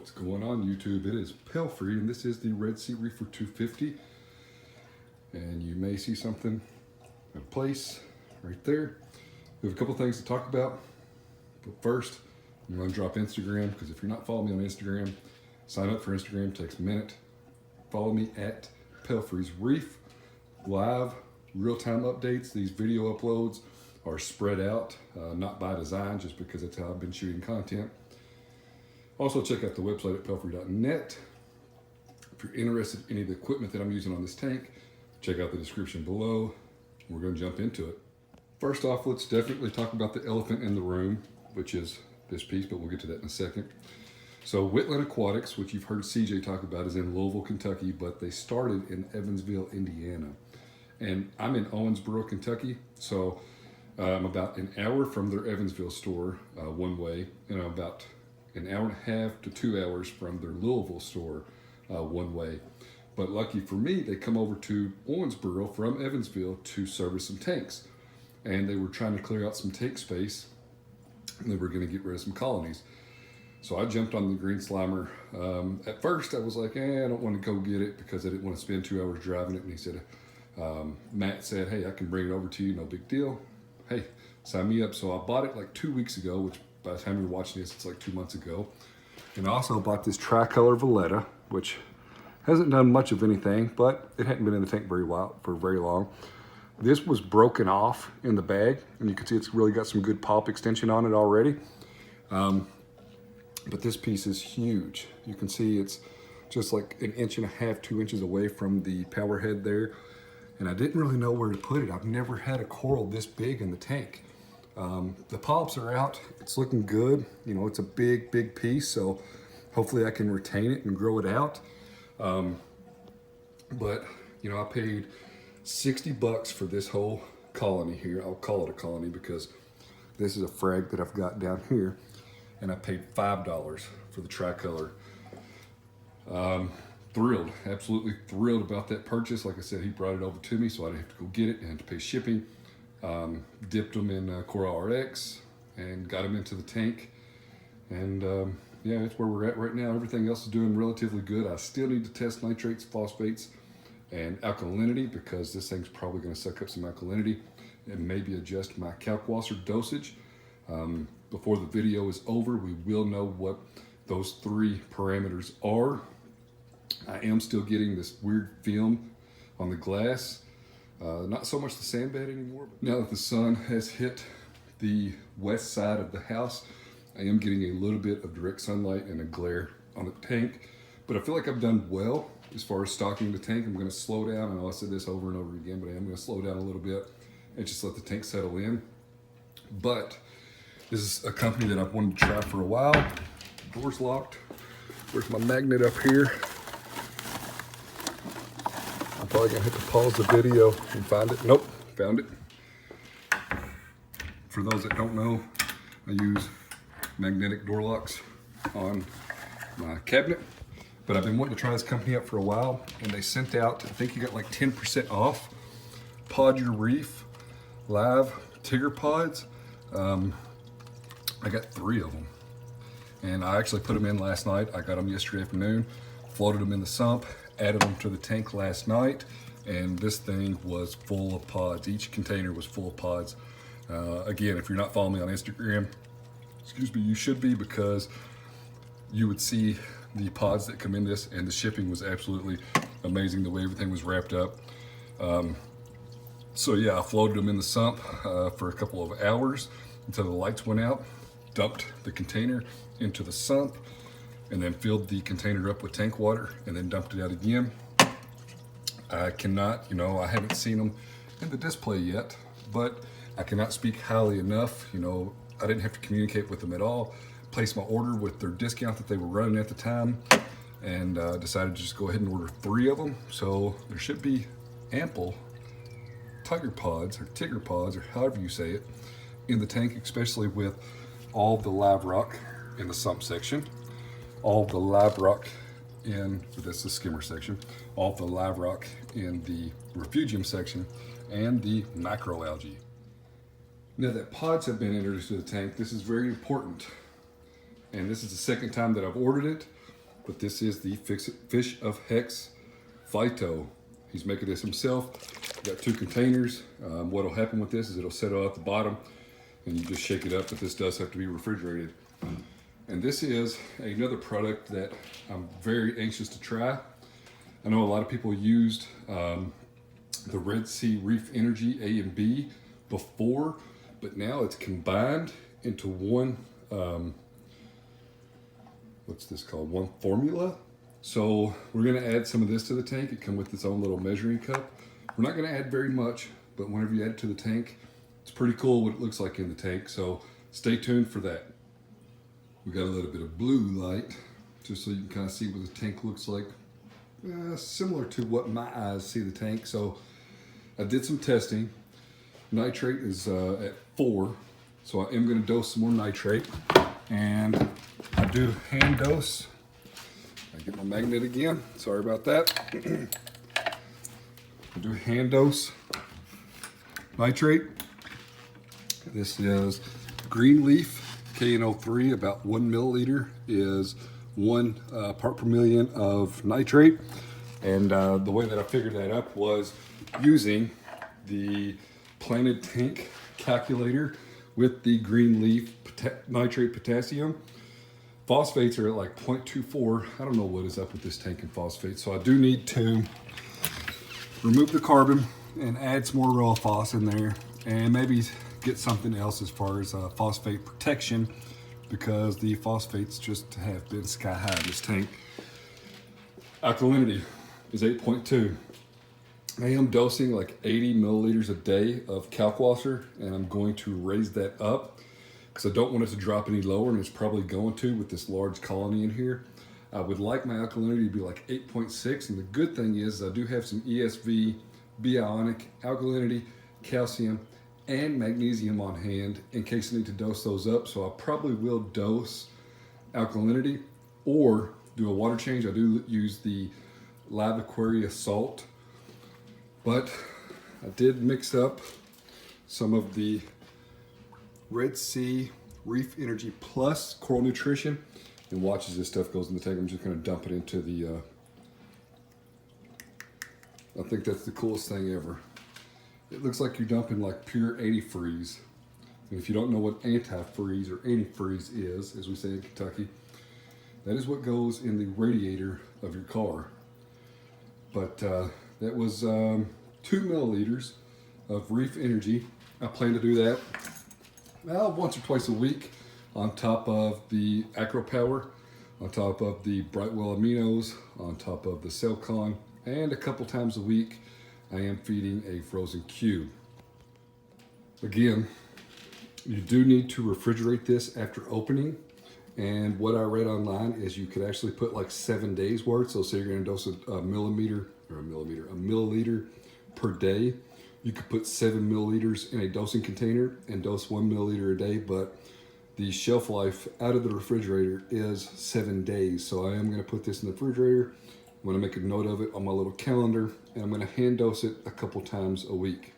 What's going on YouTube? It is Pelfrey and this is the RedSea Reefer 250. And you may see something in place right there. We have a couple things to talk about. But first, I'm going to drop Instagram because if you're not following me on Instagram, sign up for Instagram. It takes a minute. Follow me at Pelfrey's Reef. Live, real-time updates. These video uploads are spread out, not by design, just because that's how I've been shooting content. Also, check out the website at pelfrey.net. If you're interested in any of the equipment that I'm using on this tank, check out the description below. We're going to jump into it. First off, let's definitely talk about the elephant in the room, which is this piece, but we'll get to that in a second. So Whitland Aquatics, which you've heard CJ talk about, is in Louisville, Kentucky, but they started in Evansville, Indiana. And I'm in Owensboro, Kentucky, so I'm about an hour from their Evansville store one way, and I'm about an hour and a half to 2 hours from their Louisville store one way. But lucky for me, they come over to Owensboro from Evansville to service some tanks. And they were trying to clear out some tank space, and they were going to get rid of some colonies. So I jumped on the green slimer. At first I was like, I don't want to go get it because I didn't want to spend 2 hours driving it. And he said, Matt said, hey, I can bring it over to you, no big deal. Hey, sign me up. So I bought it like 2 weeks ago, which by the time you're watching this, it's like 2 months ago. And I also bought this tricolor Valletta, which hasn't done much of anything, but it hadn't been in the tank for very long. This was broken off in the bag, and you can see it's really got some good pop extension on it already. But this piece is huge. You can see it's just like 1.5 inches, 2 inches away from the power head there. And I didn't really know where to put it. I've never had a coral this big in the tank. The polyps are out. It's looking good. You know, it's a big, big piece, so hopefully I can retain it and grow it out. But, you know, I paid $60 for this whole colony here. I'll call it a colony because this is a frag that I've got down here. And I paid $5 for the tricolor. Thrilled, absolutely thrilled about that purchase. Like I said, he brought it over to me, so I didn't have to go get it and had to pay shipping. Dipped them in Coral RX and got them into the tank. And yeah, that's where we're at right now. Everything else is doing relatively good. I still need to test nitrates, phosphates, and alkalinity because this thing's probably going to suck up some alkalinity and maybe adjust my kalkwasser dosage. Before the video is over, we will know what those 3 parameters are. I am still getting this weird film on the glass. Not so much the sand bed anymore. But now that the sun has hit the west side of the house, I am getting a little bit of direct sunlight and a glare on the tank. But I feel like I've done well as far as stocking the tank. I'm going to slow down. I know I said this over and over again, but I am going to slow down a little bit and just let the tank settle in. But this is a company that I've wanted to try for a while. The door's locked. Where's my magnet up here? I'm probably gonna have to pause the video and find it. Nope, found it. For those that don't know, I use magnetic door locks on my cabinet, but I've been wanting to try this company out for a while, and they sent out, I think you got like 10% off, Pod Your Reef live Tigger pods. I got 3 of them, and I actually put them in last night. I got them yesterday afternoon, floated them in the sump, added them to the tank last night, and this thing was full of pods. Each container was full of pods. Again, if you're not following me on Instagram, excuse me, you should be, because you would see the pods that come in this, and the shipping was absolutely amazing, the way everything was wrapped up. So yeah, I floated them in the sump for a couple of hours until the lights went out, dumped the container into the sump, and then filled the container up with tank water and then dumped it out again. I cannot, you know, I haven't seen them in the display yet, but I cannot speak highly enough. You know, I didn't have to communicate with them at all. Placed my order with their discount that they were running at the time, and decided to just go ahead and order 3 of them. So there should be ample tiger pods or tigger pods, or however you say it, in the tank, especially with all the live rock in the sump section, all the live rock in, that's the skimmer section, all the live rock in the refugium section, and the microalgae. Now that pods have been introduced to the tank, this is very important. And this is the second time that I've ordered it. but this is the Fixit Fish of Hex Phyto. He's making this himself. Got 2 containers. What'll happen with this is it'll settle at the bottom and you just shake it up, but this does have to be refrigerated. And this is another product that I'm very anxious to try. I know a lot of people used the RedSea Reef Energy A and B before, but now it's combined into one, what's this called? One formula. So we're gonna add some of this to the tank. It comes with its own little measuring cup. We're not gonna add very much, but whenever you add it to the tank, it's pretty cool what it looks like in the tank. So stay tuned for that. We got a little bit of blue light, just so you can kind of see what the tank looks like. Similar to what my eyes see the tank. So I did some testing. Nitrate is at 4, so I am gonna dose some more nitrate. And I do hand dose. I get my magnet again, sorry about that. I do hand dose nitrate. This is Green Leaf KNO3, about 1 milliliter is 1 part per million of nitrate. And the way that I figured that up was using the planted tank calculator with the Green Leaf nitrate potassium. Phosphates are at like 0.24. I don't know what is up with this tank and phosphates, so I do need to remove the carbon and add some more raw phos in there, and maybe get something else as far as phosphate protection, because the phosphates just have been sky high in this tank. Alkalinity is 8.2. I am dosing like 80 milliliters a day of Kalk water, and I'm going to raise that up because I don't want it to drop any lower, and it's probably going to with this large colony in here. I would like my alkalinity to be like 8.6, and the good thing is I do have some ESV, B-ionic, alkalinity, calcium, and magnesium on hand in case I need to dose those up. So I probably will dose alkalinity or do a water change. I do use the Live Aquaria salt, but I did mix up some of the RedSea Reef Energy Plus Coral Nutrition, and watch as this stuff goes in the tank. I'm just gonna dump it into the, I think that's the coolest thing ever. It looks like you're dumping like pure antifreeze. And if you don't know what antifreeze or antifreeze is, as we say in Kentucky, that is what goes in the radiator of your car. But that was 2 milliliters of Reef Energy. I plan to do that once or twice a week, on top of the Acro Power, on top of the Brightwell Aminos, on top of the Celcon, and a couple times a week I am feeding a frozen cube. Again, you do need to refrigerate this after opening, and what I read online is you could actually put like 7 days worth. So say you're going to dose a milliliter per day. You could put 7 milliliters in a dosing container and dose 1 milliliter a day, but the shelf life out of the refrigerator is 7 days. So I am going to put this in the refrigerator. I'm going to make a note of it on my little calendar, and I'm going to hand dose it a couple times a week.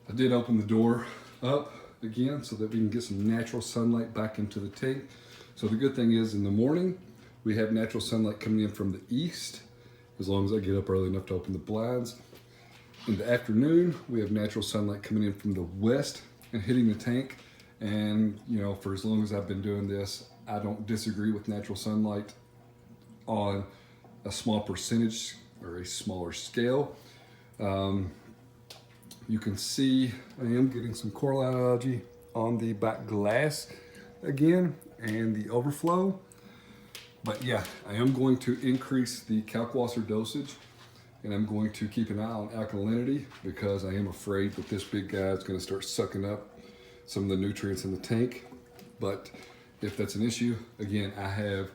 I did open the door up again so that we can get some natural sunlight back into the tank. So the good thing is in the morning we have natural sunlight coming in from the east, as long as I get up early enough to open the blinds. In the afternoon we have natural sunlight coming in from the west and hitting the tank. And you know, for as long as I've been doing this, I don't disagree with natural sunlight on a small percentage or a smaller scale. You can see I am getting some coral algae on the back glass again and the overflow. But yeah, I am going to increase the Kalk water dosage, and I'm going to keep an eye on alkalinity, because I am afraid that this big guy is going to start sucking up some of the nutrients in the tank. But if that's an issue, again, I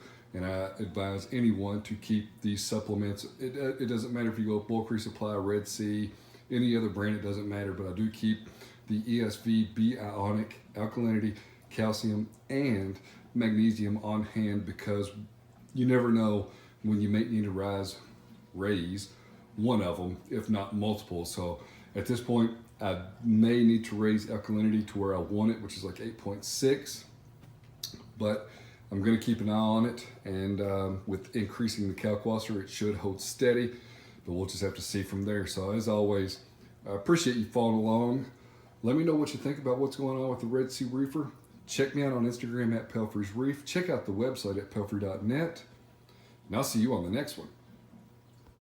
advise anyone to keep these supplements. It doesn't matter if you go bulk resupply, RedSea, any other brand, it doesn't matter, but I do keep the ESV, B-ionic, alkalinity, calcium, and magnesium on hand, because you never know when you may need to raise one of them, if not multiple. So at this point, I may need to raise alkalinity to where I want it, which is like 8.6, but I'm going to keep an eye on it, and with increasing the Kalk wasser, it should hold steady, but we'll just have to see from there. So as always, I appreciate you following along. Let me know what you think about what's going on with the Red Sea Reefer. Check me out on Instagram at Pelfrey's Reef. Check out the website at pelfrey.net, and I'll see you on the next one.